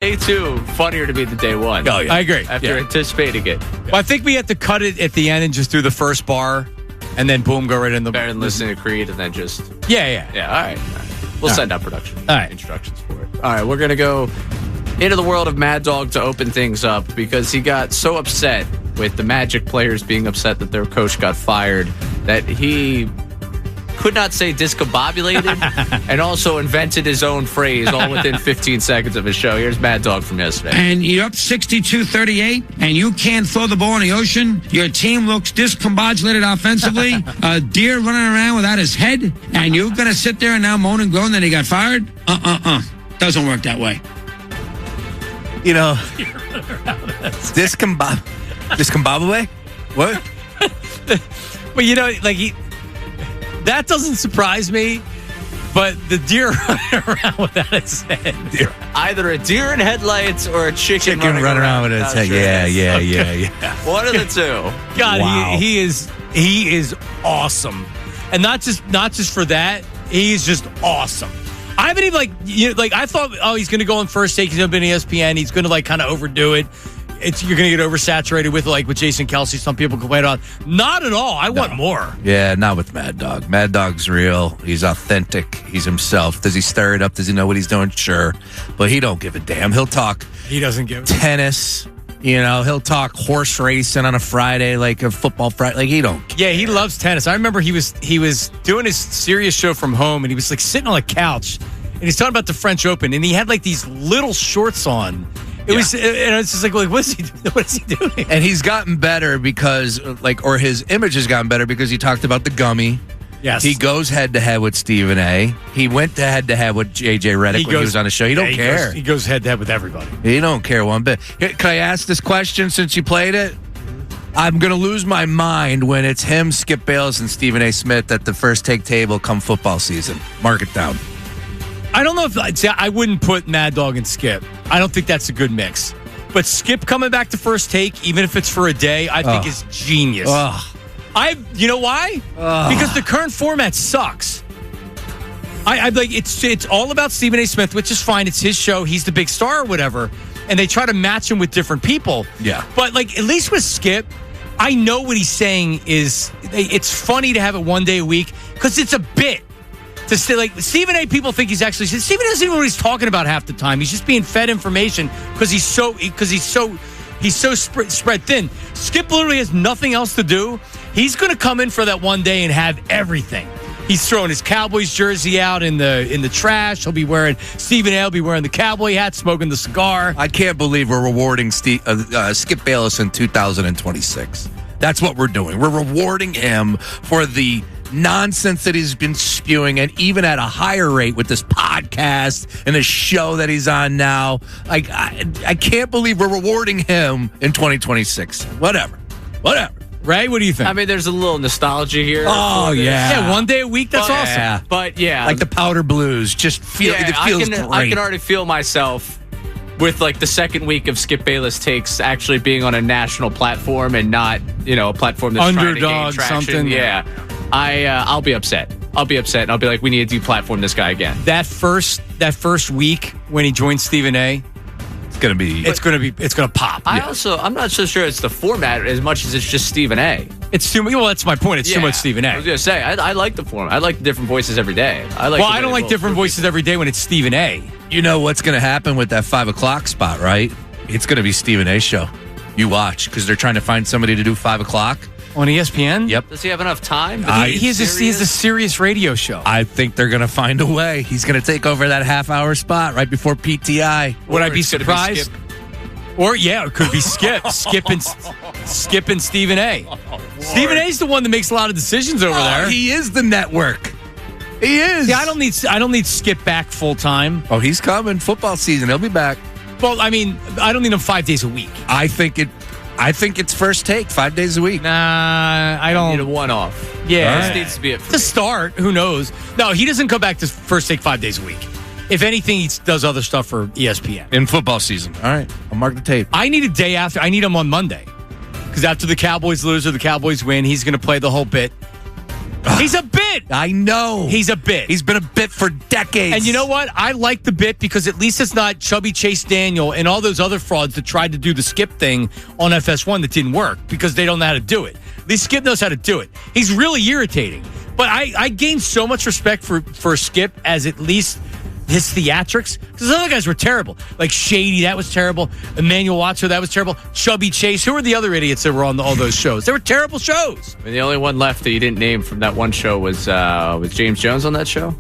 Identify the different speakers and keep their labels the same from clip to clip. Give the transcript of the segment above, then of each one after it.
Speaker 1: Day 2, funnier to me than day 1.
Speaker 2: Oh, yeah. I agree.
Speaker 1: After anticipating it.
Speaker 2: Well, I think we have to cut it at the end and just do the first bar, and then boom, go right in the...
Speaker 1: Better than listening to Creed and then just...
Speaker 2: Yeah,
Speaker 1: all right. We'll send out production instructions for it. All right, we're going to go into the world of Mad Dog to open things up because he got so upset with the Magic players being upset that their coach got fired that he could not say discombobulated and also invented his own phrase all within 15 seconds of his show. Here's Mad Dog from yesterday.
Speaker 3: And you're up 62-38 and you can't throw the ball in the ocean. Your team looks discombobulated offensively. A deer running around without his head. And you're going to sit there and now moan and groan that he got fired? Doesn't work that way.
Speaker 4: You know, discombobulate? What?
Speaker 2: But you know, like that doesn't surprise me, but the deer running around without his head.
Speaker 1: Either a deer in headlights or a chicken running around
Speaker 4: with his head. Yeah.
Speaker 1: One of the two.
Speaker 2: God,
Speaker 4: wow.
Speaker 2: he is awesome. And not just for that, he's just awesome. I haven't even I thought, he's going to go on First Take. He's going to be on ESPN. He's going to kind of overdo it. You're going to get oversaturated with Jason Kelce. Some people complain about. Not at all. I want more.
Speaker 4: Yeah, not with Mad Dog. Mad Dog's real. He's authentic. He's himself. Does he stir it up? Does he know what he's doing? Sure. But he don't give a damn. He'll talk.
Speaker 2: He doesn't give
Speaker 4: tennis. He'll talk horse racing on a Friday, like a football Friday. Like, he don't care.
Speaker 2: Yeah, he loves tennis. I remember he was doing his serious show from home, and he was sitting on a couch, and he's talking about the French Open, and he had these little shorts on. It's just what is he doing?
Speaker 4: And he's gotten better because, or his image has gotten better because he talked about the gummy.
Speaker 2: Yes.
Speaker 4: He goes head-to-head with Stephen A. He went head-to-head with J.J. Redick when he was on the show. He don't care.
Speaker 2: He goes head-to-head with everybody.
Speaker 4: He don't care one bit. Can I ask this question since you played it? I'm going to lose my mind when it's him, Skip Bayless, and Stephen A. Smith at the First Take table come football season. Mark it down.
Speaker 2: I don't know if I wouldn't put Mad Dog and Skip. I don't think that's a good mix. But Skip coming back to First Take, even if it's for a day, I think is genius. You know why? Because the current format sucks. It's all about Stephen A. Smith, which is fine. It's his show. He's the big star or whatever. And they try to match him with different people.
Speaker 4: Yeah.
Speaker 2: But at least with Skip, I know what he's saying is it's funny to have it one day a week because it's a bit. Stephen A. people think he's actually. Stephen doesn't even know what he's talking about half the time. He's just being fed information because he's so spread thin. Skip literally has nothing else to do. He's going to come in for that one day and have everything. He's throwing his Cowboys jersey out in the trash. He'll be wearing Stephen A. will be wearing the cowboy hat, smoking the cigar.
Speaker 4: I can't believe we're rewarding Skip Bayless in 2026. That's what we're doing. We're rewarding him for the nonsense that he's been spewing, and even at a higher rate with this podcast and the show that he's on now. I can't believe we're rewarding him in 2026. Whatever.
Speaker 2: Ray, what do you think?
Speaker 1: I mean, there's a little nostalgia here.
Speaker 4: Oh, yeah.
Speaker 2: Yeah, one day a week, that's awesome.
Speaker 1: Yeah. But, yeah.
Speaker 4: Like the Powder Blues. Just feel it feels great.
Speaker 1: I can already feel myself with the second week of Skip Bayless Takes actually being on a national platform and not, a platform that's trying to gain traction.
Speaker 2: Something.
Speaker 1: Yeah. I'll be upset. And I'll be like, we need to deplatform this guy again.
Speaker 2: That first week when he joins Stephen A., it's gonna pop.
Speaker 1: I'm not so sure it's the format as much as it's just Stephen A.
Speaker 2: It's too much. Well, that's my point. It's too much Stephen A.
Speaker 1: I was gonna say I like the format. I like the different voices every day.
Speaker 2: I don't like different voices every day when it's Stephen A.
Speaker 4: You know what's gonna happen with that 5 o'clock spot, right? It's gonna be Stephen A.'s show. You watch, because they're trying to find somebody to do 5 o'clock.
Speaker 2: On ESPN?
Speaker 4: Yep.
Speaker 1: Does he have enough time?
Speaker 2: He has a serious radio show.
Speaker 4: I think they're going to find a way. He's going to take over that half-hour spot right before PTI.
Speaker 2: Would I be surprised? It could be Skip. Skip and Stephen A. Stephen A's the one that makes a lot of decisions over there.
Speaker 4: He is the network. He is.
Speaker 2: See, I don't need Skip back full time.
Speaker 4: Oh, he's coming. Football season. He'll be back.
Speaker 2: Well, I mean, I don't need him 5 days a week.
Speaker 4: I think it's First Take 5 days a week.
Speaker 2: Nah, I don't
Speaker 1: need a one-off.
Speaker 2: Yeah,
Speaker 1: this needs to be it
Speaker 2: to start. Who knows? No, he doesn't come back to First Take 5 days a week. If anything, he does other stuff for ESPN
Speaker 4: in football season. All right, I'll mark the tape.
Speaker 2: I need a day after. I need him on Monday because after the Cowboys lose or the Cowboys win, he's going to play the whole bit. He's a bit.
Speaker 4: I know.
Speaker 2: He's a bit.
Speaker 4: He's been a bit for decades.
Speaker 2: And you know what? I like the bit because at least it's not Chubby Chase Daniel and all those other frauds that tried to do the Skip thing on FS1 that didn't work because they don't know how to do it. At least Skip knows how to do it. He's really irritating. But I gained so much respect for Skip as at least his theatrics, because the other guys were terrible. Like Shady, that was terrible. Emmanuel Watson, that was terrible. Chubby Chase, who were the other idiots that were on all those shows? They were terrible shows.
Speaker 1: I mean, the only one left that you didn't name from that one show was James Jones on that show.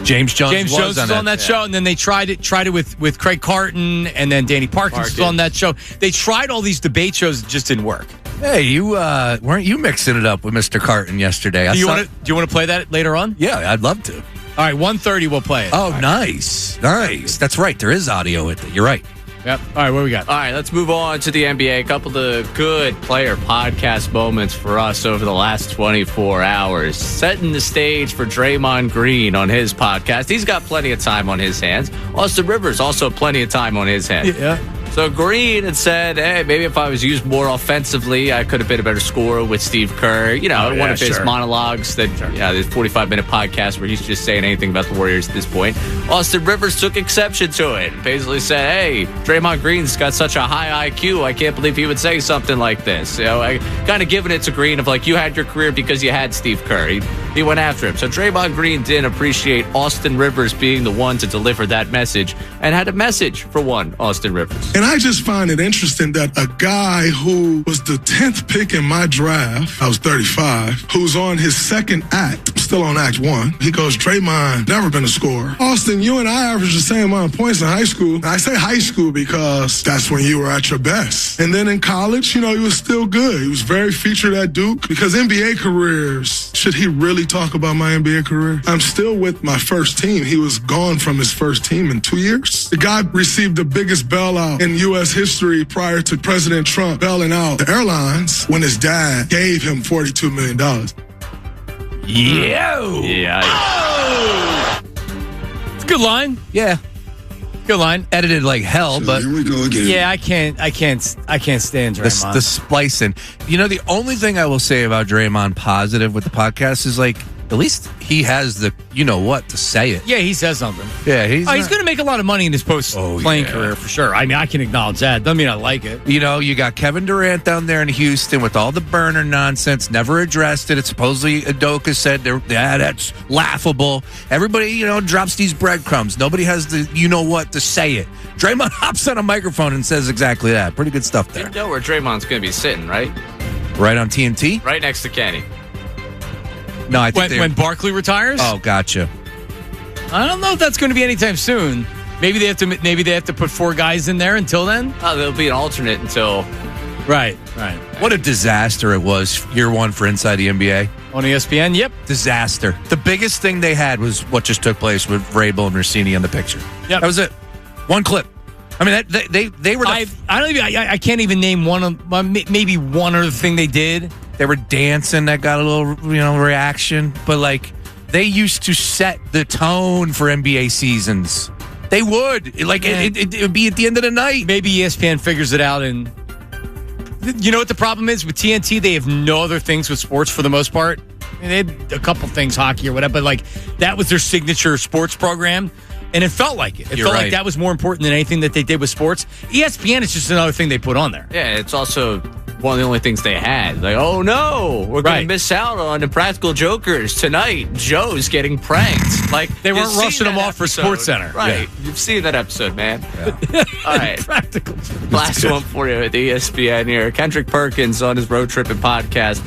Speaker 2: James Jones was on that show, and then they tried it with Craig Carton, and then Danny Parkins was on that show. They tried all these debate shows, it just didn't work.
Speaker 4: Hey, you weren't you mixing it up with Mr. Carton yesterday?
Speaker 2: Do you want to play that later on?
Speaker 4: Yeah, I'd love to.
Speaker 2: All right, 1:30 we'll play it.
Speaker 4: Oh, nice. That's right. There is audio with it. You're right.
Speaker 2: Yep. All right, what we got?
Speaker 1: All right, let's move on to the NBA. A couple of good player podcast moments for us over the last 24 hours. Setting the stage for Draymond Green on his podcast. He's got plenty of time on his hands. Austin Rivers also plenty of time on his hands.
Speaker 2: Yeah.
Speaker 1: So Green had said, hey, maybe if I was used more offensively, I could have been a better scorer with Steve Kerr. You know, one of his monologues that, this 45-minute podcast where he's just saying anything about the Warriors at this point. Austin Rivers took exception to it and basically said, hey, Draymond Green's got such a high IQ. I can't believe he would say something like this. You know, I kind of giving it to Green of like, you had your career because you had Steve Kerr. He went after him. So Draymond Green didn't appreciate Austin Rivers being the one to deliver that message and had a message for one, Austin Rivers.
Speaker 5: And I just find it interesting that a guy who was the 10th pick in my draft, I was 35, who's on his second act, still on act 1, he goes, Draymond, never been a scorer. Austin, you and I averaged the same amount of points in high school. And I say high school because that's when you were at your best. And then in college, he was still good. He was very featured at Duke because NBA careers, should he really talk about my NBA career? I'm still with my first team. He was gone from his first team in 2 years. The guy received the biggest bailout in U.S. history prior to President Trump bailing out the airlines when his dad gave him $42 million.
Speaker 2: Yeah. It's a good line.
Speaker 4: Yeah.
Speaker 2: Good line.
Speaker 4: Edited like hell, but
Speaker 5: here we go again.
Speaker 2: Yeah, I can't stand Draymond.
Speaker 4: The splicing. The only thing I will say about Draymond positive with the podcast is like, at least he has the what to say it.
Speaker 2: Yeah, he says something.
Speaker 4: Yeah, he's
Speaker 2: going to make a lot of money in his post-playing career for sure. I mean, I can acknowledge that. Doesn't mean I like it.
Speaker 4: You got Kevin Durant down there in Houston with all the burner nonsense, never addressed it. It's supposedly Udoka said, that's laughable. Everybody, drops these breadcrumbs. Nobody has the what to say it. Draymond hops on a microphone and says exactly that. Pretty good stuff there.
Speaker 1: You know where Draymond's going to be sitting, right?
Speaker 4: Right on TNT?
Speaker 1: Right next to Kenny.
Speaker 4: No, I think
Speaker 2: when Barkley retires.
Speaker 4: Oh, gotcha.
Speaker 2: I don't know if that's going to be anytime soon. Maybe they have to put 4 guys in there until then.
Speaker 1: Oh, there'll be an alternate until.
Speaker 2: Right.
Speaker 4: What a disaster it was year 1 for Inside the NBA
Speaker 2: on ESPN. Yep,
Speaker 4: disaster. The biggest thing they had was what just took place with Vrabel and Rossini in the picture.
Speaker 2: Yep,
Speaker 4: that was it. One clip. I mean, they were.
Speaker 2: I can't even name maybe one other thing they did.
Speaker 4: They were dancing. That got a little, reaction. But, like, they used to set the tone for NBA seasons. They would. Like, it would be at the end of the night.
Speaker 2: Maybe ESPN figures it out. And you know what the problem is? With TNT, they have no other things with sports for the most part. I mean, they had a couple things, hockey or whatever. But, like, that was their signature sports program. And it felt like it. It felt like that was more important than anything that they did with sports. ESPN is just another thing they put on there.
Speaker 1: Yeah, it's also one of the only things they had. Like, oh no, we're going to miss out on Impractical Jokers tonight. Joe's getting pranked. Like,
Speaker 2: they weren't rushing them off for SportsCenter.
Speaker 1: Right. Yeah. You've seen that episode, man. Yeah. All right.
Speaker 2: Practical.
Speaker 1: Last one for you at the ESPN here. Kendrick Perkins on his road trip and podcast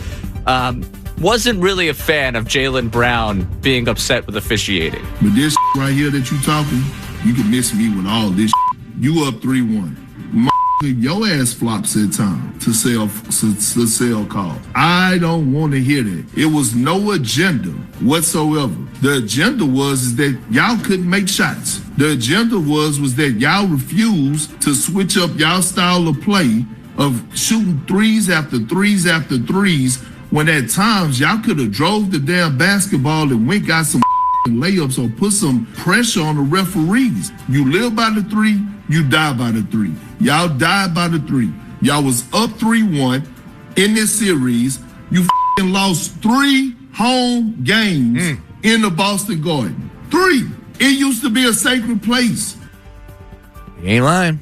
Speaker 1: wasn't really a fan of Jaylen Brown being upset with officiating.
Speaker 6: But this right here that you talking, you can miss me with all this. You up 3-1. Your ass flops at time to sell calls. I don't want to hear that. It was no agenda whatsoever. The agenda was that y'all couldn't make shots. The agenda was that y'all refused to switch up y'all style of play of shooting threes after threes after threes when at times y'all could have drove the damn basketball and went got some layups or put some pressure on the referees. You live by the 3, you die by the 3. Y'all died by the 3. Y'all was up 3-1 in this series. You lost 3 home games in the Boston Garden. 3. It used to be a sacred place.
Speaker 4: You ain't lying.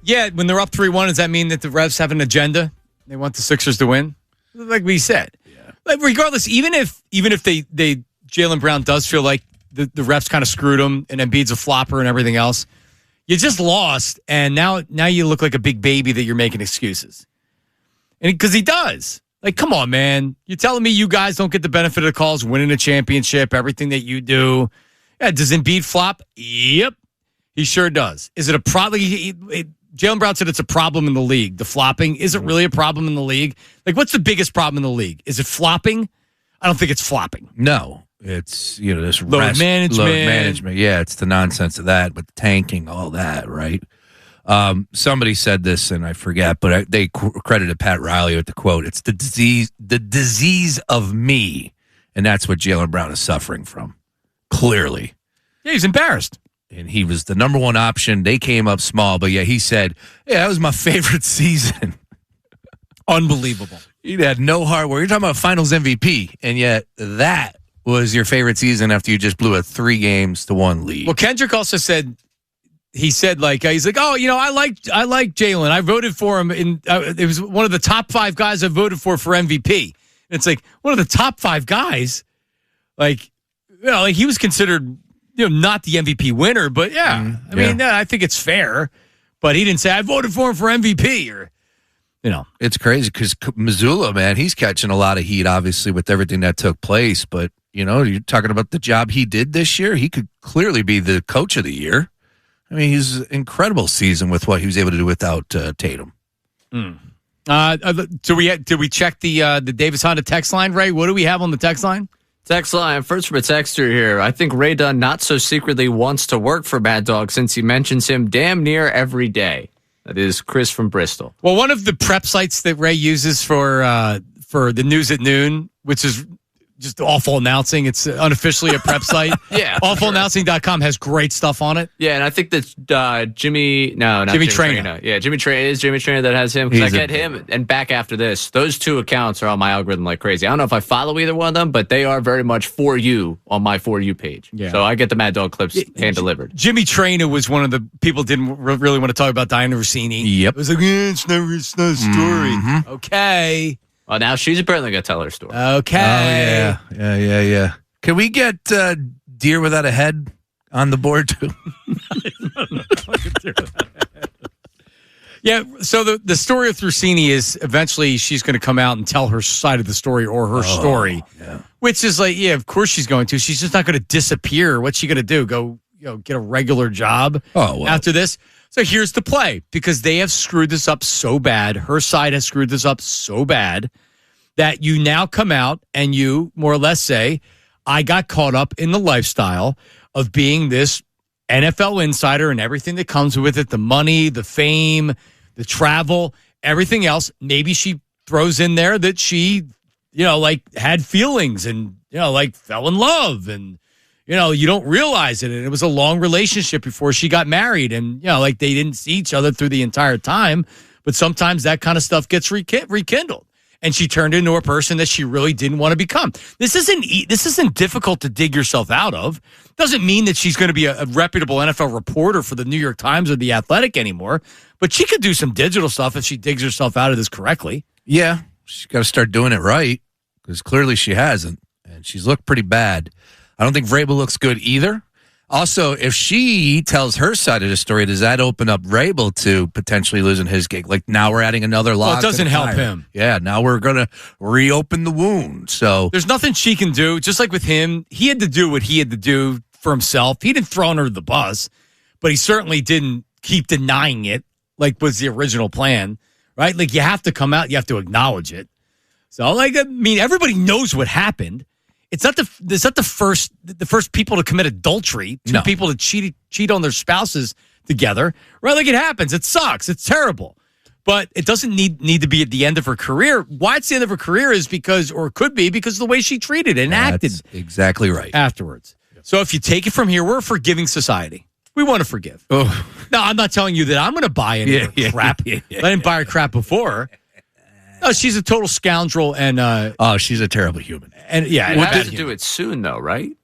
Speaker 2: Yeah, when they're up 3-1, does that mean that the refs have an agenda? They want the Sixers to win? Like we said. Yeah. Like regardless, even if they Jaylen Brown does feel like the refs kind of screwed him and Embiid's a flopper and everything else, you just lost, and now you look like a big baby that you're making excuses. And because he does. Like, come on, man. You're telling me you guys don't get the benefit of the calls, winning a championship, everything that you do. Yeah, does Embiid flop? Yep. He sure does. Is it a problem? Jaylen Brown said it's a problem in the league. The flopping. Is it really a problem in the league? Like, what's the biggest problem in the league? Is it flopping? I don't think it's flopping.
Speaker 4: No. It's, this
Speaker 2: load management.
Speaker 4: Yeah, it's the nonsense of that, but tanking, all that, right? Somebody said this, and I forget, but they credited Pat Riley with the quote. It's the disease of me, and that's what Jaylen Brown is suffering from. Clearly.
Speaker 2: Yeah, he's embarrassed.
Speaker 4: And he was the number one option. They came up small, but yeah, he said, yeah, that was my favorite season.
Speaker 2: Unbelievable.
Speaker 4: He had no heart. You're talking about finals MVP, and yet that was your favorite season after you just blew a 3-1 lead.
Speaker 2: Well, Kendrick also said, he's like, oh, I like Jaylen. I voted for him. It was one of the top 5 guys I voted for MVP. And it's like, one of the top 5 guys, like he was considered, not the MVP winner, but yeah. I think it's fair. But he didn't say, I voted for him for MVP or,
Speaker 4: It's crazy because Missoula, man, he's catching a lot of heat, obviously, with everything that took place. But, you're talking about the job he did this year. He could clearly be the coach of the year. I mean, he's an incredible season with what he was able to do without Tatum.
Speaker 2: Did we check the Davis Honda text line, Ray? What do we have on the text line?
Speaker 1: Text line, first from a texter here. I think Ray Dunne not so secretly wants to work for Mad Dog since he mentions him damn near every day. That is Chris from Bristol.
Speaker 2: Well, one of the prep sites that Ray uses for the News at Noon, which is just awful announcing. It's unofficially a prep site.
Speaker 1: Yeah.
Speaker 2: Awfulannouncing.com has great stuff on it.
Speaker 1: Yeah, and I think that's Jimmy Traynor. Yeah, Jimmy Traynor that has him. Because I get him and back after this. Those 2 accounts are on my algorithm like crazy. I don't know if I follow either one of them, but they are very much for you on my For You page. Yeah. So I get the Mad Dog clips hand delivered.
Speaker 2: Jimmy Traynor was one of the people didn't really want to talk about Diana Rossini.
Speaker 4: Yep.
Speaker 2: It was like, it's not a story. Mm-hmm. Okay.
Speaker 1: Well, now she's apparently going to tell her story.
Speaker 2: Okay.
Speaker 4: Oh, yeah. Can we get Deer Without a Head on the board, too?
Speaker 2: Yeah, so the story of Rossini is eventually she's going to come out and tell her side of the story or her story, which is like, yeah, of course she's going to. She's just not going to disappear. What's she going to do? Go get a regular job after this? So here's the play, because they have screwed this up so bad. Her side has screwed this up so bad that you now come out and you more or less say, I got caught up in the lifestyle of being this NFL insider and everything that comes with it, the money, the fame, the travel, everything else. Maybe she throws in there that she, had feelings and, fell in love and, you don't realize it. And it was a long relationship before she got married. And, they didn't see each other through the entire time. But sometimes that kind of stuff gets rekindled. And she turned into a person that she really didn't want to become. This isn't difficult to dig yourself out of. Doesn't mean that she's going to be a reputable NFL reporter for the New York Times or The Athletic anymore. But she could do some digital stuff if she digs herself out of this correctly.
Speaker 4: Yeah, she's got to start doing it right, because clearly she hasn't. And she's looked pretty bad. I don't think Vrabel looks good either. Also, if she tells her side of the story, does that open up Vrabel to potentially losing his gig? Like, now we're adding another log.
Speaker 2: Well, it doesn't help him.
Speaker 4: Yeah, now we're going to reopen the wound. So
Speaker 2: there's nothing she can do. Just like with him, he had to do what he had to do for himself. He didn't throw her to the bus, but he certainly didn't keep denying it like was the original plan, right? Like, you have to come out, you have to acknowledge it. So, everybody knows what happened. It's not the first people to commit adultery, two people to cheat on their spouses together, right? Like, it happens. It sucks. It's terrible. But it doesn't need to be at the end of her career. Why it's the end of her career is because of the way she treated and acted.
Speaker 4: Exactly right.
Speaker 2: Afterwards. So if you take it from here, we're a forgiving society. We want to forgive. Oh. No, I'm not telling you that I'm going to buy any crap. I didn't buy her crap before. Oh, she's a total scoundrel, and
Speaker 4: she's a terrible human.
Speaker 2: And yeah,
Speaker 1: we'll have to do it soon, though, right?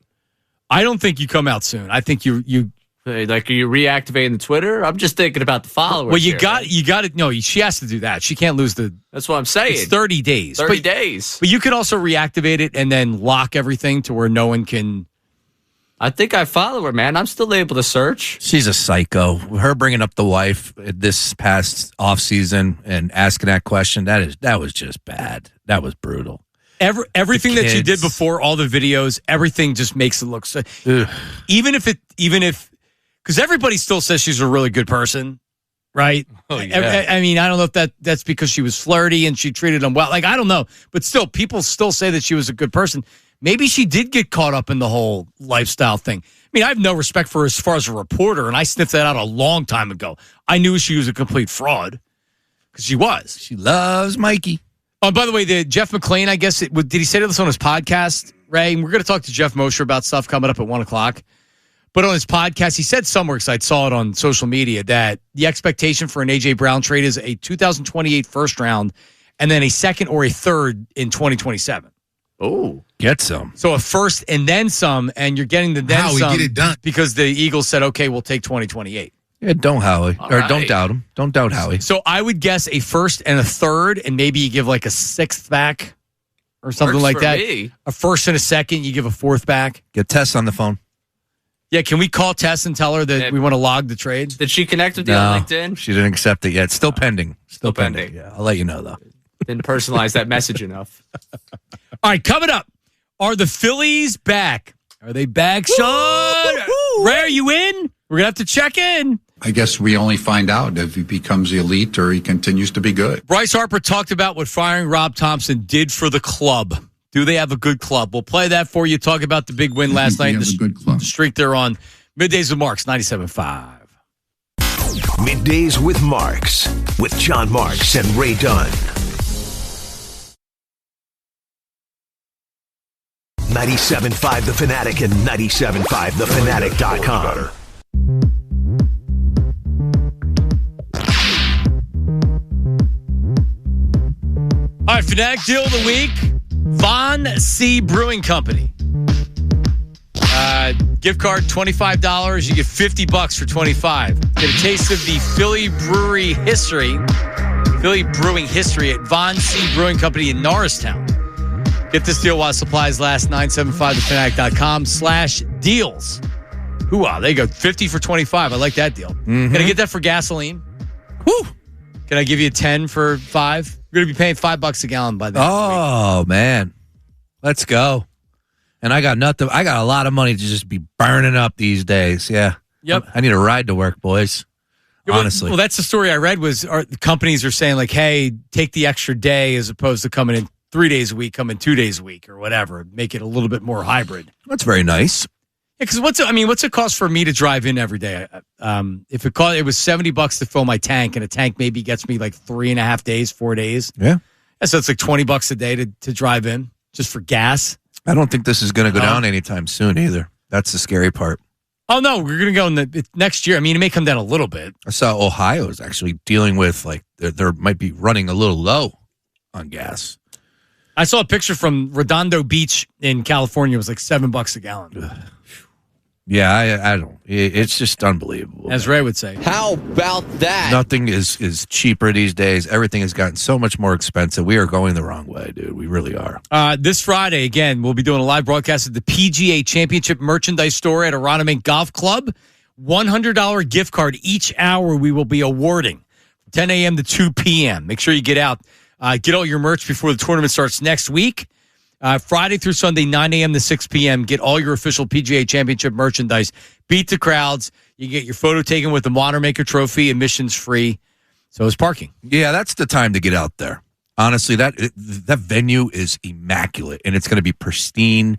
Speaker 2: I don't think you come out soon. I think you
Speaker 1: like, are you reactivating the Twitter? I'm just thinking about the followers.
Speaker 2: Well, you got it. No, she has to do that. She can't lose the.
Speaker 1: That's what I'm saying.
Speaker 2: It's 30 days.
Speaker 1: 30 days.
Speaker 2: But you could also reactivate it and then lock everything to where no one can.
Speaker 1: I think I follow her, man. I'm still able to search.
Speaker 4: She's a psycho. Her bringing up the wife this past offseason and asking that question, that was just bad. That was brutal.
Speaker 2: Everything that she did before, all the videos, everything just makes it look so. Even if because everybody still says she's a really good person, right?
Speaker 4: Oh, yeah.
Speaker 2: I mean, I don't know if that's because she was flirty and she treated him well. Like, I don't know, but still, people still say that she was a good person. Maybe she did get caught up in the whole lifestyle thing. I mean, I have no respect for her as far as a reporter, and I sniffed that out a long time ago. I knew she was a complete fraud because she was.
Speaker 4: She loves Mikey.
Speaker 2: Oh, by the way, the Jeff McClain, I guess, did he say this on his podcast, Ray? And we're going to talk to Jeff Mosher about stuff coming up at 1 o'clock. But on his podcast, he said somewhere, because I saw it on social media, that the expectation for an A.J. Brown trade is a 2028 first round and then a second or a third in 2027.
Speaker 1: Oh,
Speaker 4: get some.
Speaker 2: So a first and then some, and you're getting the then some.
Speaker 7: We get it done.
Speaker 2: Because the Eagles said, okay, we'll take 2028.
Speaker 4: Yeah, don't Howie. Don't doubt him. Don't doubt Howie.
Speaker 2: So I would guess a first and a third, and maybe you give like a sixth back or something like that.
Speaker 1: Me.
Speaker 2: A first and a second, you give a fourth back.
Speaker 4: Get Tess on the phone.
Speaker 2: Yeah, can we call Tess and tell her that we want to log the trade?
Speaker 1: Did she connect with you on LinkedIn?
Speaker 4: She didn't accept it yet. Still pending. Still pending. Yeah, I'll let you know, though.
Speaker 1: Didn't personalize that message enough.
Speaker 2: All right, coming up. Are the Phillies back? Are they back, Sean? Ray, are you in? We're going to have to check in.
Speaker 7: I guess we only find out if he becomes elite or he continues to be good.
Speaker 2: Bryce Harper talked about what firing Rob Thompson did for the club. Do they have a good club? We'll play that for you. Talk about the big win last night. The streak they're on. Middays with Marks, 97.5.
Speaker 8: Middays with Marks, with John Marks and Ray Dunne. 97.5 The Fanatic and 97.5thefanatic.com.
Speaker 2: All right, Fanatic deal of the week. Von C. Brewing Company. Gift card, $25. You get $50 for $25. Get a taste of the Philly brewing history at Von C. Brewing Company in Norristown. Get this deal while supplies last. 975thefanatic.com/deals. Hoo-ah, there you go. 50 for 25. I like that deal. Mm-hmm. Can I get that for gasoline? Whew. Can I give you a 10 for 5? We're going to be paying $5 a gallon by then.
Speaker 4: Oh, man. Let's go. And I got nothing. I got a lot of money to just be burning up these days. Yeah.
Speaker 2: Yep.
Speaker 4: I need a ride to work, boys. Honestly.
Speaker 2: Well, that's the story I read was the companies are saying like, hey, take the extra day as opposed to coming in 3 days a week, come in 2 days a week or whatever. Make it a little bit more hybrid.
Speaker 4: That's very nice.
Speaker 2: Yeah, because what's it cost for me to drive in every day? If it was $70 to fill my tank, and a tank maybe gets me like 3.5 days, 4 days.
Speaker 4: Yeah.
Speaker 2: So it's like $20 a day to drive in just for gas.
Speaker 4: I don't think this is going to go down anytime soon either. That's the scary part.
Speaker 2: Oh no, we're going to go in the next year. I mean, it may come down a little bit.
Speaker 4: I saw Ohio is actually dealing with like they might be running a little low on gas.
Speaker 2: I saw a picture from Redondo Beach in California. It was like $7 a gallon.
Speaker 4: Yeah, I don't. It's just unbelievable.
Speaker 2: As Ray would say.
Speaker 1: How about that?
Speaker 4: Nothing is cheaper these days. Everything has gotten so much more expensive. We are going the wrong way, dude. We really are.
Speaker 2: This Friday, again, we'll be doing a live broadcast at the PGA Championship merchandise store at Aronimink Golf Club. $100 gift card each hour we will be awarding from 10 a.m. to 2 p.m. Make sure you get out. Get all your merch before the tournament starts next week. Friday through Sunday, 9 a.m. to 6 p.m. Get all your official PGA Championship merchandise. Beat the crowds. You get your photo taken with the Wanamaker Trophy, admissions free. So is parking.
Speaker 4: Yeah, that's the time to get out there. Honestly, that venue is immaculate, and it's going to be pristine,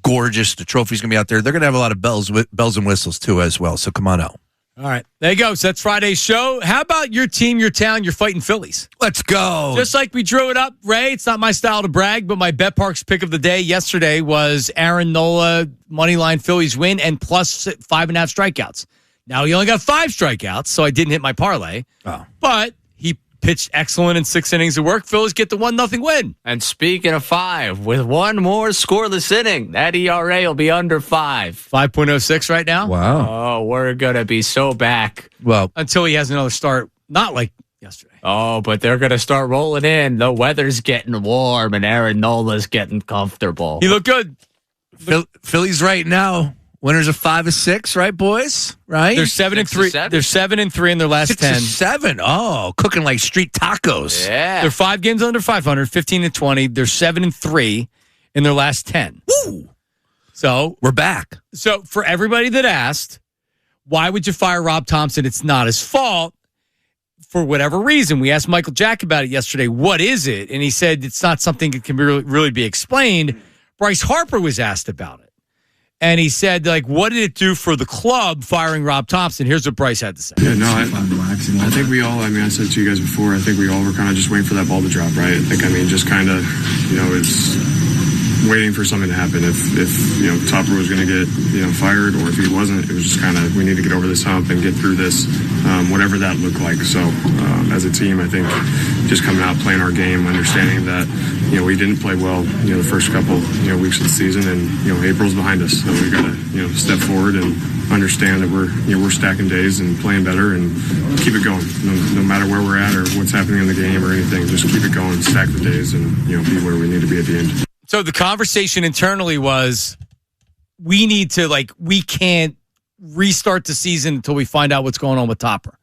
Speaker 4: gorgeous. The trophy's going to be out there. They're going to have a lot of bells and whistles, too, as well. So come on out.
Speaker 2: All right. There you go. So that's Friday's show. How about your team, your town, you're fighting Phillies?
Speaker 4: Let's go.
Speaker 2: Just like we drew it up, Ray, it's not my style to brag, but my BetParks pick of the day yesterday was Aaron Nola, moneyline Phillies win, and plus 5.5 strikeouts. Now, he only got 5 strikeouts, so I didn't hit my parlay.
Speaker 4: Oh.
Speaker 2: But he pitched excellent in 6 innings of work. Phillies get the 1-0 win.
Speaker 1: And speaking of 5, with one more scoreless inning, that ERA will be under 5.
Speaker 2: 5.06 right now.
Speaker 4: Wow.
Speaker 1: Oh, we're going to be so back.
Speaker 4: Well,
Speaker 2: Until he has another start, not like yesterday.
Speaker 1: Oh, but they're going to start rolling in. The weather's getting warm, and Aaron Nola's getting comfortable.
Speaker 2: He looked good.
Speaker 4: Phillies right now, winners of 5 of 6, right, boys? Right?
Speaker 2: They're 7-3. They're 7-3 in their last
Speaker 4: 6
Speaker 2: 10.
Speaker 4: of 7. Oh, cooking like street tacos.
Speaker 1: Yeah.
Speaker 2: They're 5 games under 500, 15-20. They're 7-3 in their last 10.
Speaker 4: Woo!
Speaker 2: So
Speaker 4: We're back.
Speaker 2: So for everybody that asked, why would you fire Rob Thompson? It's not his fault. For whatever reason, we asked Michael Jack about it yesterday. What is it? And he said it's not something that can really be explained. Bryce Harper was asked about it. And he said, like, what did it do for the club firing Rob Thompson? Here's what Bryce had to say.
Speaker 9: Yeah, no, I think we all, I said to you guys before, I think we all were kind of just waiting for that ball to drop, right? Just kind of, it's waiting for something to happen. If Topper was going to get, fired, or if he wasn't, it was just kind of, we need to get over this hump and get through this, whatever that looked like. So as a team, I think just coming out, playing our game, understanding that, we didn't play well, the first couple, weeks of the season, and, April's behind us. So we got to, step forward and understand that we're stacking days and playing better and keep it going. No matter where we're at or what's happening in the game or anything, just keep it going, stack the days, and, be where we need to be at the end.
Speaker 2: So the conversation internally was, we need to, we can't restart the season until we find out what's going on with Topper.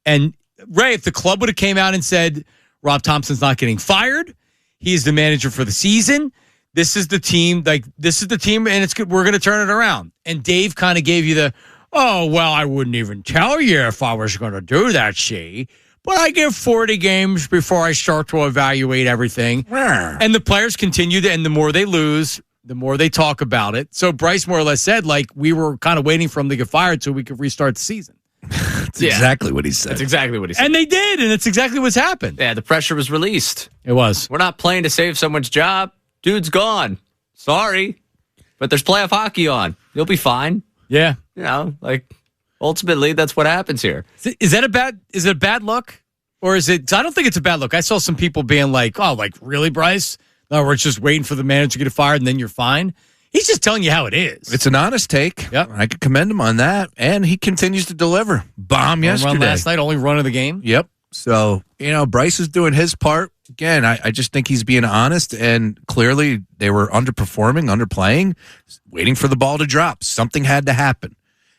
Speaker 2: And Ray, if the club would have came out and said, Rob Thompson's not getting fired, he's the manager for the season, this is the team, and it's good, we're going to turn it around. And Dave kind of gave you the, oh, well, I wouldn't even tell you if I was going to do that, but I give 40 games before I start to evaluate everything. And the players continue to, and the more they lose, the more they talk about it. So Bryce more or less said, we were kind of waiting for him to get fired so we could restart the season.
Speaker 4: That's exactly what he said.
Speaker 1: That's exactly what he said.
Speaker 2: And they did, and it's exactly what's happened.
Speaker 1: Yeah, the pressure was released.
Speaker 2: It was.
Speaker 1: We're not playing to save someone's job. Dude's gone. Sorry. But there's playoff hockey on. You'll be fine.
Speaker 2: Yeah.
Speaker 1: Ultimately, that's what happens here.
Speaker 2: Is it a bad look? Or is it, I don't think it's a bad look. I saw some people being really, Bryce? No, we're just waiting for the manager to get fired and then you're fine. He's just telling you how it is.
Speaker 4: It's an honest take.
Speaker 2: Yep.
Speaker 4: I could commend him on that. And he continues to deliver. Bomb yesterday.
Speaker 2: Run last night, only run of the game.
Speaker 4: Yep. So, Bryce is doing his part. Again, I just think he's being honest, and clearly they were underperforming, underplaying, waiting for the ball to drop. Something had to happen.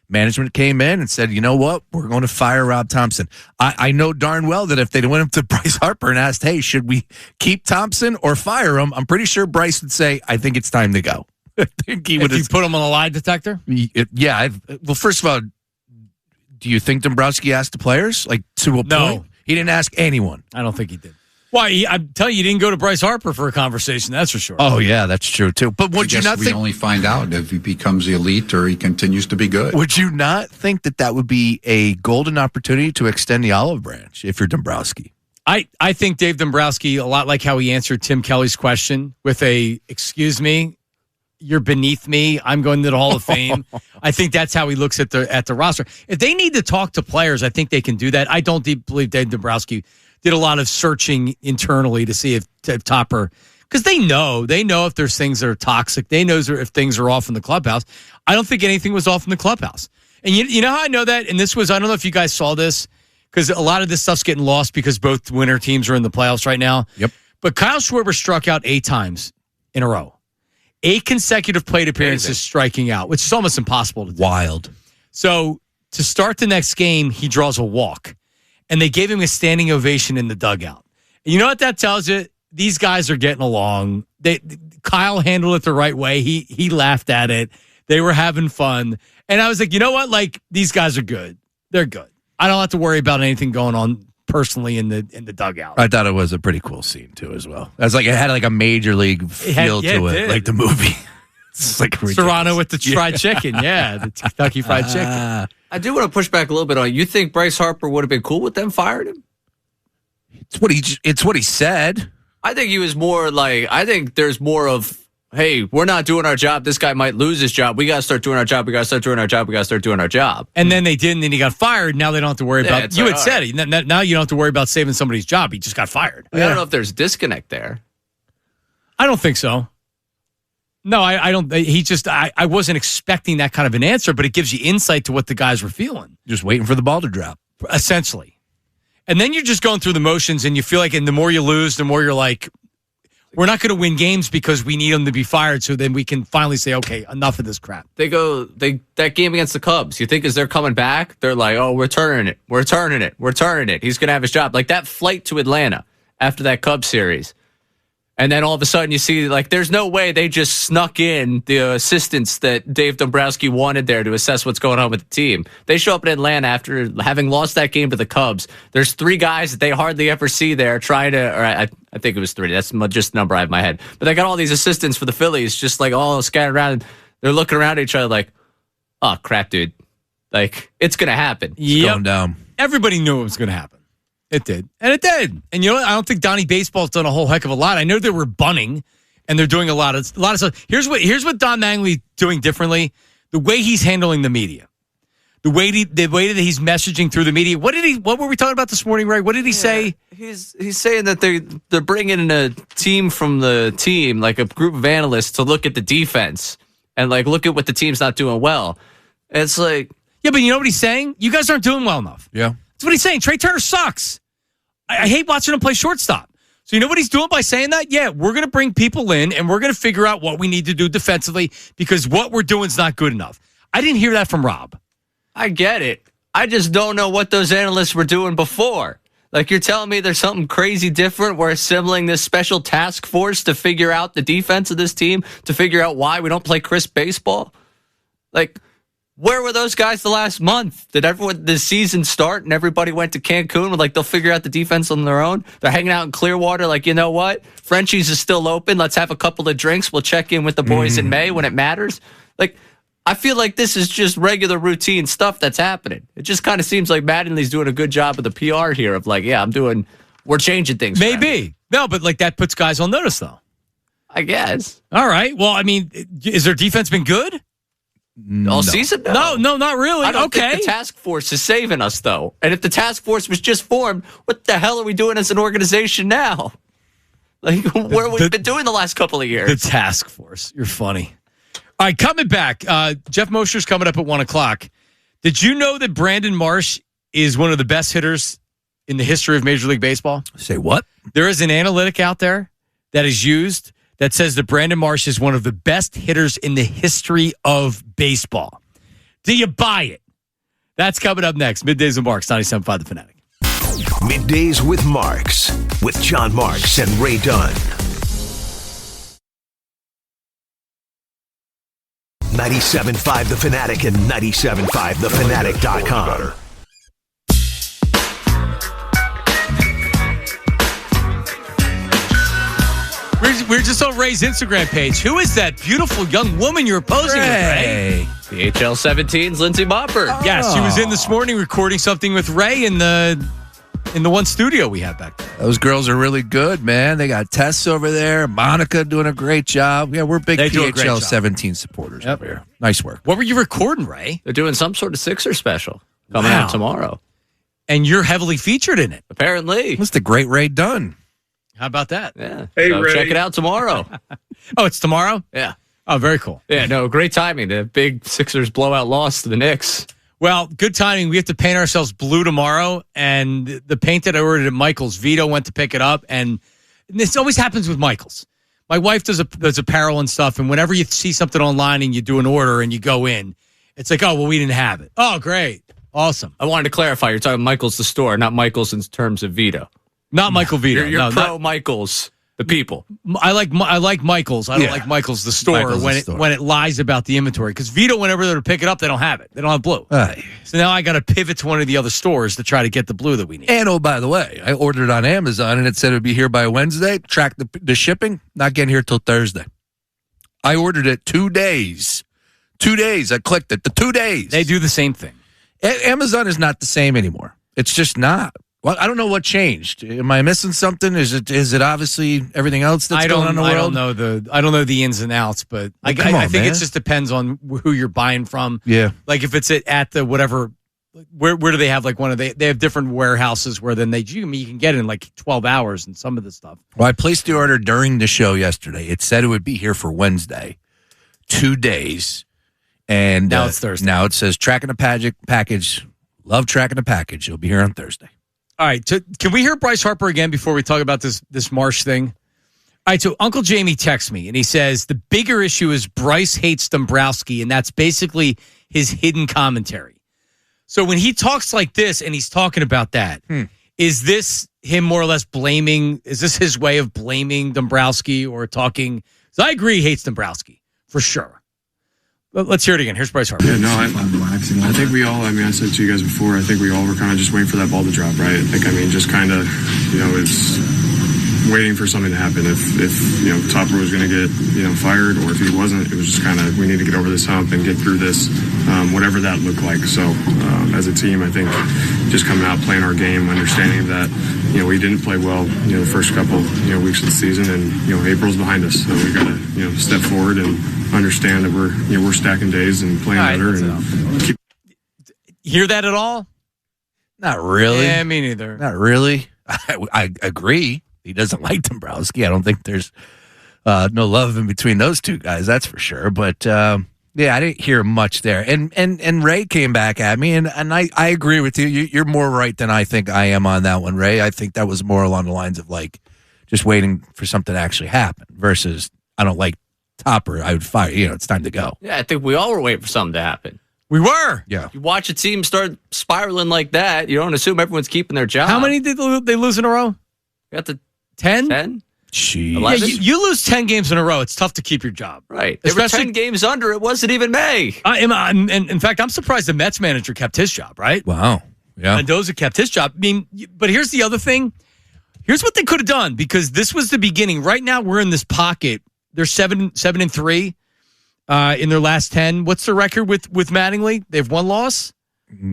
Speaker 4: Management came in and said, you know what? We're going to fire Rob Thompson. I know darn well that if they went up to Bryce Harper and asked, hey, should we keep Thompson or fire him? I'm pretty sure Bryce would say, I think it's time to go. I think he would.
Speaker 2: If you put him on a lie detector?
Speaker 4: Yeah. Well, first of all, do you think Dombrowski asked the players? To a point? He didn't ask anyone.
Speaker 2: I don't think he did. Why? I'm telling you, he didn't go to Bryce Harper for a conversation. That's for sure.
Speaker 4: Oh, yeah, that's true, too. But would you not think...
Speaker 7: we only find out if he becomes elite or he continues to be good.
Speaker 4: Would you not think that would be a golden opportunity to extend the olive branch if you're Dombrowski?
Speaker 2: I think Dave Dombrowski, a lot like how he answered Tim Kelly's question with a, excuse me, you're beneath me, I'm going to the Hall of Fame. I think that's how he looks at the roster. If they need to talk to players, I think they can do that. I don't believe Dave Dombrowski did a lot of searching internally to see if Topper, because they know if there's things that are toxic. They know if things are off in the clubhouse. I don't think anything was off in the clubhouse. And you know how I know that? And this was, I don't know if you guys saw this, because a lot of this stuff's getting lost because both winner teams are in the playoffs right now.
Speaker 4: Yep.
Speaker 2: But Kyle Schwarber struck out 8 times in a row. 8 consecutive plate appearances striking out, which is almost impossible to do.
Speaker 4: Wild.
Speaker 2: So to start the next game, he draws a walk. And they gave him a standing ovation in the dugout. And you know what that tells you? These guys are getting along. Kyle handled it the right way. He laughed at it. They were having fun. And I was like, you know what? These guys are good. They're good. I don't have to worry about anything going on personally in the dugout.
Speaker 4: I thought it was a pretty cool scene too, as well. It had a major league feel to it, like the movie. It's
Speaker 2: Serrano with the fried chicken, the Kentucky Fried Chicken.
Speaker 1: I do want to push back a little bit on you. Think Bryce Harper would have been cool with them firing him?
Speaker 4: It's what he said.
Speaker 1: I think he was more I think there's more of hey, we're not doing our job. This guy might lose his job. We got to start doing our job. We got to start doing our job. We got to start doing our job.
Speaker 2: And then they didn't, and he got fired. Now they don't have to worry about. You had said it. Now you don't have to worry about saving somebody's job. He just got fired.
Speaker 1: I don't know if there's a disconnect there.
Speaker 2: I don't think so. No, I don't. He just. I wasn't expecting that kind of an answer, but it gives you insight to what the guys were feeling.
Speaker 4: Just waiting for the ball to drop,
Speaker 2: essentially. And then you're just going through the motions, and you feel like, and the more you lose, the more you're like, we're not going to win games because we need them to be fired. So then we can finally say, okay, enough of this crap.
Speaker 1: That game against the Cubs, you think as they're coming back, they're like, oh, we're turning it. He's going to have his job. Like that flight to Atlanta after that Cubs series. And then all of a sudden you see, like, there's no way they just snuck in the assistants that Dave Dombrowski wanted there to assess what's going on with the team. They show up in Atlanta after having lost that game to the Cubs. There's 3 guys that they hardly ever see there trying to, or I think it was 3. That's just the number I have in my head. But they got all these assistants for the Phillies just like all scattered around. They're looking around at each other like, oh, crap, dude. Like, it's going to happen.
Speaker 4: It's going down.
Speaker 2: Everybody knew it was going to happen. It did. And it did. And you know what? I don't think Donnie Baseball's done a whole heck of a lot. I know they were bunning, and they're doing a lot of stuff. Here's what Don Mattingly's doing differently. The way he's handling the media. The way that he's messaging through the media. What were we talking about this morning, Ray? What did he say?
Speaker 1: He's saying that they're bringing in a team from the team, like a group of analysts, to look at the defense and like look at what the team's not doing well. And it's like,
Speaker 2: yeah, but you know what he's saying? You guys aren't doing well enough.
Speaker 4: Yeah.
Speaker 2: That's what he's saying. Trey Turner sucks. I hate watching him play shortstop. So you know what he's doing by saying that? Yeah, we're going to bring people in, and we're going to figure out what we need to do defensively because what we're doing is not good enough. I didn't hear that from Rob.
Speaker 1: I get it. I just don't know what those analysts were doing before. Like, you're telling me there's something crazy different? We're assembling this special task force to figure out the defense of this team, to figure out why we don't play crisp baseball? Like, where were those guys the last month? Did the season start and everybody went to Cancun with like they'll figure out the defense on their own? They're hanging out in Clearwater like, you know what? Frenchie's is still open. Let's have a couple of drinks. We'll check in with the boys in May when it matters. Like, I feel like this is just regular routine stuff that's happening. It just kind of seems like Mattingly's doing a good job of the PR here of like, yeah, we're changing things.
Speaker 2: Maybe. No, but like that puts guys on notice though.
Speaker 1: I guess.
Speaker 2: All right. Well, I mean, is their defense been good?
Speaker 1: All season?
Speaker 2: No, not really.
Speaker 1: I don't think the task force is saving us, though. And if the task force was just formed, what the hell are we doing as an organization now? Like, what have we been doing the last couple of years?
Speaker 2: The task force. You're funny. All right, coming back. Jeff Mosher's coming up at 1 o'clock. Did you know that Brandon Marsh is one of the best hitters in the history of Major League Baseball?
Speaker 4: Say what?
Speaker 2: There is an analytic out there that is used that says that Brandon Marsh is one of the best hitters in the history of baseball. Do you buy it? That's coming up next. Middays with Marks, 97.5 The Fanatic.
Speaker 8: Middays with Marks, with John Marks and Ray Dunne. 97.5 The Fanatic and 97.5thefanatic.com.
Speaker 2: We're just on Ray's Instagram page. Who is that beautiful young woman you're posing with, Ray?
Speaker 1: The HL17's Lindsey Bopper.
Speaker 2: Oh. Yes, she was in this morning recording something with Ray in the one studio we have back there.
Speaker 4: Those girls are really good, man. They got Tess over there. Monica doing a great job. Yeah, we're big PHL 17 supporters over here. Nice work.
Speaker 2: What were you recording, Ray?
Speaker 1: They're doing some sort of Sixer special coming out tomorrow.
Speaker 2: And you're heavily featured in it.
Speaker 1: Apparently.
Speaker 4: That's the great Ray Dunne.
Speaker 2: How about that?
Speaker 1: Yeah.
Speaker 6: Hey,
Speaker 1: so
Speaker 6: Ray.
Speaker 1: check it out tomorrow.
Speaker 2: Oh, it's tomorrow?
Speaker 1: Yeah.
Speaker 2: Oh, very cool.
Speaker 1: Yeah, no, great timing. The big Sixers blowout loss to the Knicks.
Speaker 2: Well, good timing. We have to paint ourselves blue tomorrow, and the paint that I ordered at Michael's, Vito went to pick it up, and this always happens with Michael's. My wife does apparel and stuff, and whenever you see something online and you do an order and you go in, it's like, oh, well, we didn't have it. Oh, great. Awesome.
Speaker 1: I wanted to clarify. You're talking Michael's the store, not Michael's in terms of Vito.
Speaker 2: Not Michael Vito.
Speaker 1: You're pro Michael's, the people.
Speaker 2: I like Michael's. I don't like Michael's the store when it lies about the inventory. Because Vito, whenever they're to pick it up, they don't have it. They don't have blue. So now I got to pivot to one of the other stores to try to get the blue that we need.
Speaker 4: And oh, by the way, I ordered it on Amazon and it said it would be here by Wednesday. Track the shipping, not getting here till Thursday. I ordered it 2 days. 2 days. I clicked it. The 2 days.
Speaker 2: They do the same thing.
Speaker 4: Amazon is not the same anymore. It's just not. Well, I don't know what changed. Am I missing something? Is it obviously everything else that's going on in the world?
Speaker 2: I don't know the ins and outs, but I think it just depends on who you're buying from.
Speaker 4: Yeah.
Speaker 2: Like if it's at the whatever, where do they have like they have different warehouses where then you can get it in like 12 hours and some of the stuff.
Speaker 4: Well, I placed the order during the show yesterday. It said it would be here for Wednesday, 2 days. And
Speaker 2: now it's Thursday.
Speaker 4: Now it says tracking the package. Love tracking the package. It'll be here on Thursday.
Speaker 2: All right, can we hear Bryce Harper again before we talk about this Marsh thing? All right, so Uncle Jamie texts me, and he says the bigger issue is Bryce hates Dombrowski, and that's basically his hidden commentary. So when he talks like this and he's talking about that, is this him more or less blaming, is this his way of blaming Dombrowski or talking? So I agree he hates Dombrowski, for sure. Let's hear it again. Here's Bryce Harper.
Speaker 9: Yeah, no, I think we all, I said to you guys before, I think we all were kind of just waiting for that ball to drop, right? Just kind of, it's waiting for something to happen. If Topper was going to get, fired, or if he wasn't, it was just kind of, we need to get over this hump and get through this, whatever that looked like. So as a team, I think just coming out, playing our game, understanding that, we didn't play well, the first couple, weeks of the season, and, April's behind us. So we got to, step forward and understand that we're stacking days and playing better. And
Speaker 2: hear that at all?
Speaker 4: Not really.
Speaker 2: Yeah, me neither.
Speaker 4: Not really. I agree. He doesn't like Dombrowski. I don't think there's no love in between those two guys. That's for sure. But I didn't hear much there. And Ray came back at me, and I agree with you. You're more right than I think I am on that one, Ray. I think that was more along the lines of like just waiting for something to actually happen versus I don't like Topper. I would fire. It's time to go.
Speaker 1: Yeah, I think we all were waiting for something to happen.
Speaker 2: We were.
Speaker 4: Yeah.
Speaker 1: You watch a team start spiraling like that, you don't assume everyone's keeping their job.
Speaker 2: How many did they lose in a row?
Speaker 1: We got the
Speaker 2: 10?
Speaker 1: 10?
Speaker 4: Jeez.
Speaker 2: Yeah, you lose 10 games in a row. It's tough to keep your job.
Speaker 1: Right. They were 10 games under. It wasn't even May.
Speaker 2: And in fact, I'm surprised the Mets manager kept his job, right?
Speaker 4: Wow. Yeah.
Speaker 2: Mendoza kept his job. But here's the other thing. Here's what they could have done, because this was the beginning. Right now, we're in this pocket. They're 7-3 in their last 10. What's the record with Mattingly? They have one loss?
Speaker 1: Yeah,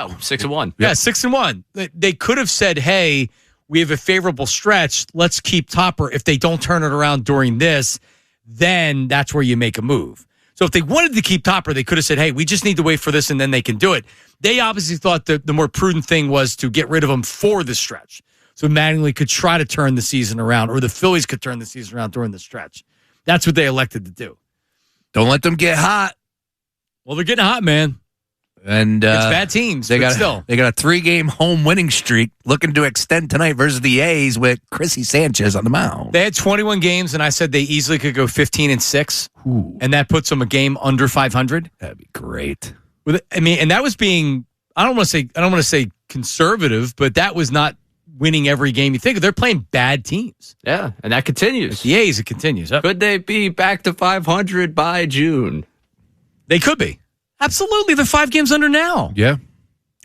Speaker 1: 6-1.
Speaker 2: Yeah, 6-1. They could have said, hey, we have a favorable stretch. Let's keep Topper. If they don't turn it around during this, then that's where you make a move. So if they wanted to keep Topper, they could have said, hey, we just need to wait for this, and then they can do it. They obviously thought the more prudent thing was to get rid of him for the stretch. So Mattingly could try to turn the season around, or the Phillies could turn the season around during the stretch. That's what they elected to do.
Speaker 4: Don't let them get hot.
Speaker 2: Well, they're getting hot, man.
Speaker 4: And
Speaker 2: it's bad teams,
Speaker 4: they got
Speaker 2: still.
Speaker 4: They got a 3-game home winning streak looking to extend tonight versus the A's with Chrissy Sanchez on the mound.
Speaker 2: They had 21 games, and I said they easily could go 15-6, and that puts them a game under 500.
Speaker 4: That'd be great.
Speaker 2: And that was being, I don't want to say conservative, but that was not winning every game you think of. They're playing bad teams.
Speaker 1: Yeah, and that continues.
Speaker 2: Like the A's, it continues.
Speaker 1: Could they be back to 500 by June?
Speaker 2: They could be. Absolutely. They're 5 games under now.
Speaker 4: Yeah.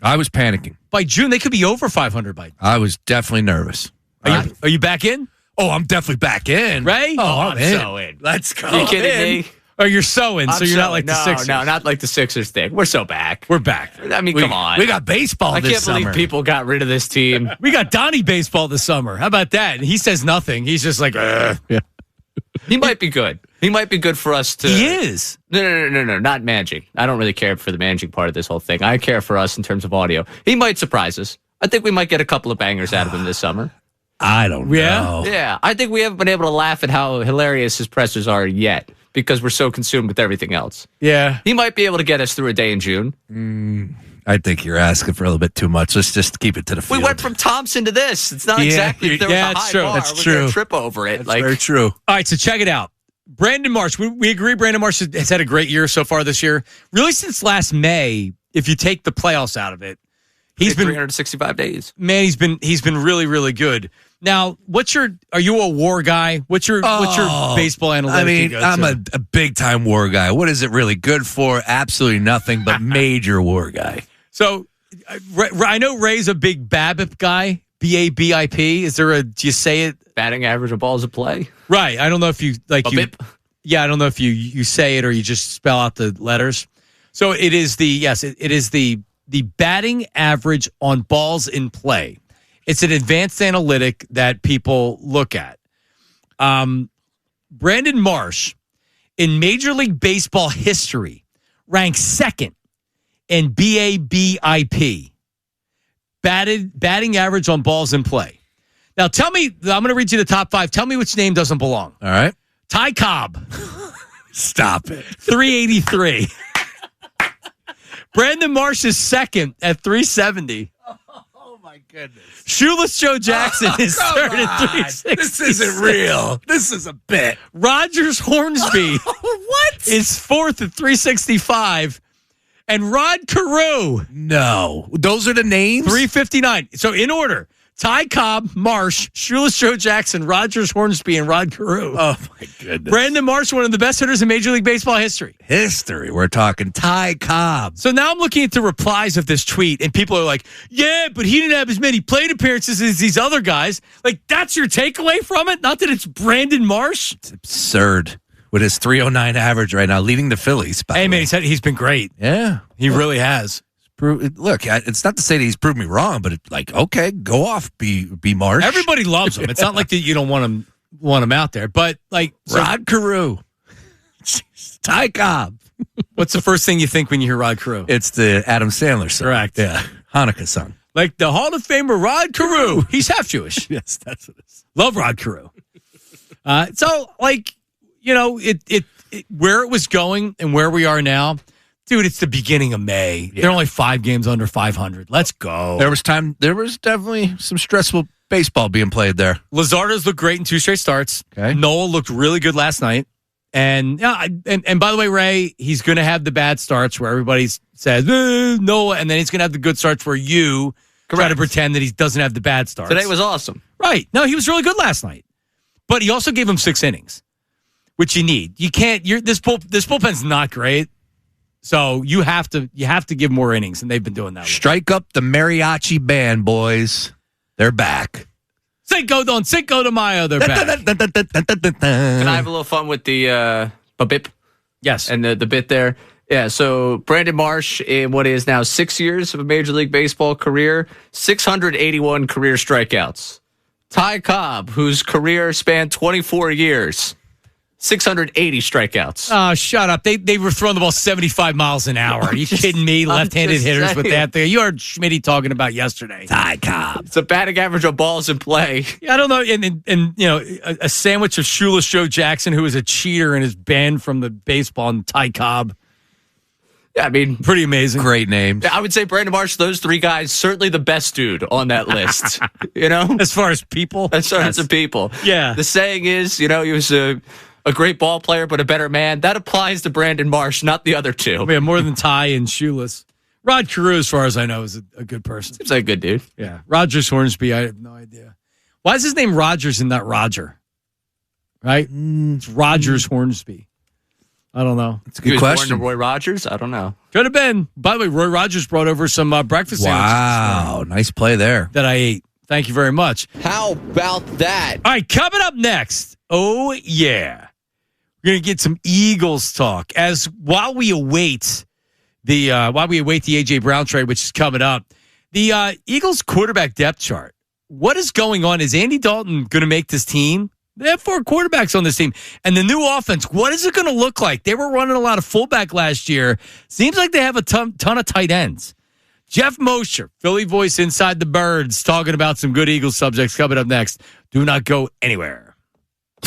Speaker 4: I was panicking.
Speaker 2: By June, they could be over 500 by.
Speaker 4: I was definitely nervous.
Speaker 2: Are you back in?
Speaker 4: Oh, I'm definitely back in.
Speaker 2: Ray?
Speaker 1: Oh, I'm so in.
Speaker 4: Let's go.
Speaker 1: Are you kidding me?
Speaker 2: Oh, you're so in, so you're not like the Sixers.
Speaker 1: No, not like the Sixers thing. We're so back.
Speaker 2: We're back.
Speaker 1: I mean, come on.
Speaker 4: We got baseball this summer.
Speaker 1: I can't believe people got rid of this team.
Speaker 2: We got Donnie baseball this summer. How about that? And he says nothing. He's just like,
Speaker 4: Yeah.
Speaker 1: He might be good. He might be good for us to...
Speaker 2: He is.
Speaker 1: No, not managing. I don't really care for the managing part of this whole thing. I care for us in terms of audio. He might surprise us. I think we might get a couple of bangers out of him this summer.
Speaker 4: I don't know.
Speaker 1: Yeah, I think we haven't been able to laugh at how hilarious his pressers are yet because we're so consumed with everything else.
Speaker 2: Yeah.
Speaker 1: He might be able to get us through a day in June.
Speaker 4: I think you're asking for a little bit too much. Let's just keep it to the field.
Speaker 1: We went from Thompson to this. It's not exactly if there was a high bar.
Speaker 4: That's
Speaker 1: we're
Speaker 4: true.
Speaker 1: gonna trip over it.
Speaker 4: That's very true.
Speaker 2: All right, so check it out. Brandon Marsh, we agree Brandon Marsh has had a great year so far this year. Really since last May, if you take the playoffs out of it, he's been
Speaker 1: 365 days.
Speaker 2: Man, he's been really, really good. Now, are you a WAR guy? What's your baseball analytics?
Speaker 4: I mean, I'm a big time WAR guy. What is it really good for? Absolutely nothing, but major WAR guy.
Speaker 2: So I know Ray's a big BABIP guy. BABIP. Do you say it?
Speaker 1: Batting average of balls of play.
Speaker 2: Right. I don't know if you
Speaker 1: BABIP?
Speaker 2: Yeah, I don't know if you say it or you just spell out the letters. So it is the the batting average on balls in play. It's an advanced analytic that people look at. Brandon Marsh, in Major League Baseball history, ranks second in BABIP, batting average on balls in play. Now, tell me, I'm going to read you the top 5. Tell me which name doesn't belong.
Speaker 4: All right.
Speaker 2: Ty Cobb.
Speaker 4: Stop it.
Speaker 2: 383. Brandon Marsh is second at 370.
Speaker 4: Oh, my goodness.
Speaker 2: Shoeless Joe Jackson is third at 360.
Speaker 4: This isn't real. This is a bit.
Speaker 2: Rogers Hornsby
Speaker 4: What?
Speaker 2: is fourth at 365. And Rod Carew.
Speaker 4: No. Those are the names?
Speaker 2: 359. So in order, Ty Cobb, Marsh, Shoeless Joe Jackson, Rogers Hornsby, and Rod Carew.
Speaker 4: Oh, my goodness.
Speaker 2: Brandon Marsh, one of the best hitters in Major League Baseball history.
Speaker 4: History. We're talking Ty Cobb.
Speaker 2: So now I'm looking at the replies of this tweet, and people are like, yeah, but he didn't have as many plate appearances as these other guys. Like, that's your takeaway from it? Not that it's Brandon Marsh?
Speaker 4: It's absurd. With his 309 average right now, leading the Phillies.
Speaker 2: Hey, man, he's been great.
Speaker 4: Yeah.
Speaker 2: He really has.
Speaker 4: Look, it's not to say that he's proved me wrong, but okay, go off, be Marsh.
Speaker 2: Everybody loves him. It's not like that you don't want him out there, but like
Speaker 4: Rod Carew, Ty Cobb.
Speaker 2: What's the first thing you think when you hear Rod Carew?
Speaker 4: It's the Adam Sandler song.
Speaker 2: Correct.
Speaker 4: Yeah, Hanukkah song.
Speaker 2: Like the Hall of Famer Rod Carew. He's half Jewish.
Speaker 4: Yes, that's what it is.
Speaker 2: Love Rod Carew. So like, you know, it where it was going and where we are now. Dude, it's the beginning of May. Yeah. They're only 5 games under 500. Let's go.
Speaker 4: There was definitely some stressful baseball being played there.
Speaker 2: Lazardo's looked great in 2 straight starts.
Speaker 4: Okay.
Speaker 2: Noel looked really good last night. And and by the way, Ray, he's going to have the bad starts where everybody says, Noel, and then he's going to have the good starts where you try to pretend that he doesn't have the bad starts.
Speaker 1: Today was awesome.
Speaker 2: Right. No, he was really good last night. But he also gave him 6 innings, which you need. You can't, this bullpen's not great. So you have to give more innings, and they've been doing that.
Speaker 4: Strike up the mariachi band, boys. They're back.
Speaker 2: Cinco de Mayo, they're back.
Speaker 1: Can I have a little fun with the bip?
Speaker 2: Yes.
Speaker 1: And the bit there? Yeah, so Brandon Marsh, in what is now 6 years of a Major League Baseball career, 681 career strikeouts. Ty Cobb, whose career spanned 24 years, 680 strikeouts.
Speaker 2: Oh, shut up. They were throwing the ball 75 miles an hour. Are you kidding me? Left-handed hitters with that thing. You heard Schmitty talking about yesterday.
Speaker 4: Ty Cobb.
Speaker 1: It's a batting average of balls in play.
Speaker 2: Yeah, I don't know. And you know, a sandwich of Shoeless Joe Jackson, who is a cheater and is banned from the baseball, and Ty Cobb.
Speaker 1: Yeah, I mean,
Speaker 2: pretty amazing.
Speaker 4: Great names.
Speaker 1: I would say Brandon Marsh, those 3 guys, certainly the best dude on that list. You know?
Speaker 2: As far as people?
Speaker 1: As far as the people.
Speaker 2: Yeah.
Speaker 1: The saying is, you know, he was a great ball player, but a better man. That applies to Brandon Marsh, not the other 2.
Speaker 2: Yeah, more than Ty and Shoeless. Rod Carew, as far as I know, is a good person.
Speaker 1: Seems like a good dude.
Speaker 2: Yeah. Rogers Hornsby, I have no idea. Why is his name Rogers and not Roger? Right? It's Rogers Hornsby. I don't know.
Speaker 4: It's a good question.
Speaker 1: Born to Roy Rogers? I don't know.
Speaker 2: Could have been. By the way, Roy Rogers brought over some breakfast sandwiches.
Speaker 4: Wow, nice play there.
Speaker 2: That I ate. Thank you very much.
Speaker 1: How about that?
Speaker 2: All right, coming up next. Oh, yeah. We're going to get some Eagles talk while we await the A.J. Brown trade, which is coming up. The Eagles quarterback depth chart. What is going on? Is Andy Dalton going to make this team? They have 4 quarterbacks on this team. And the new offense, what is it going to look like? They were running a lot of fullback last year. Seems like they have a ton of tight ends. Jeff Mosher, Philly voice inside the birds, talking about some good Eagles subjects coming up next. Do not go anywhere.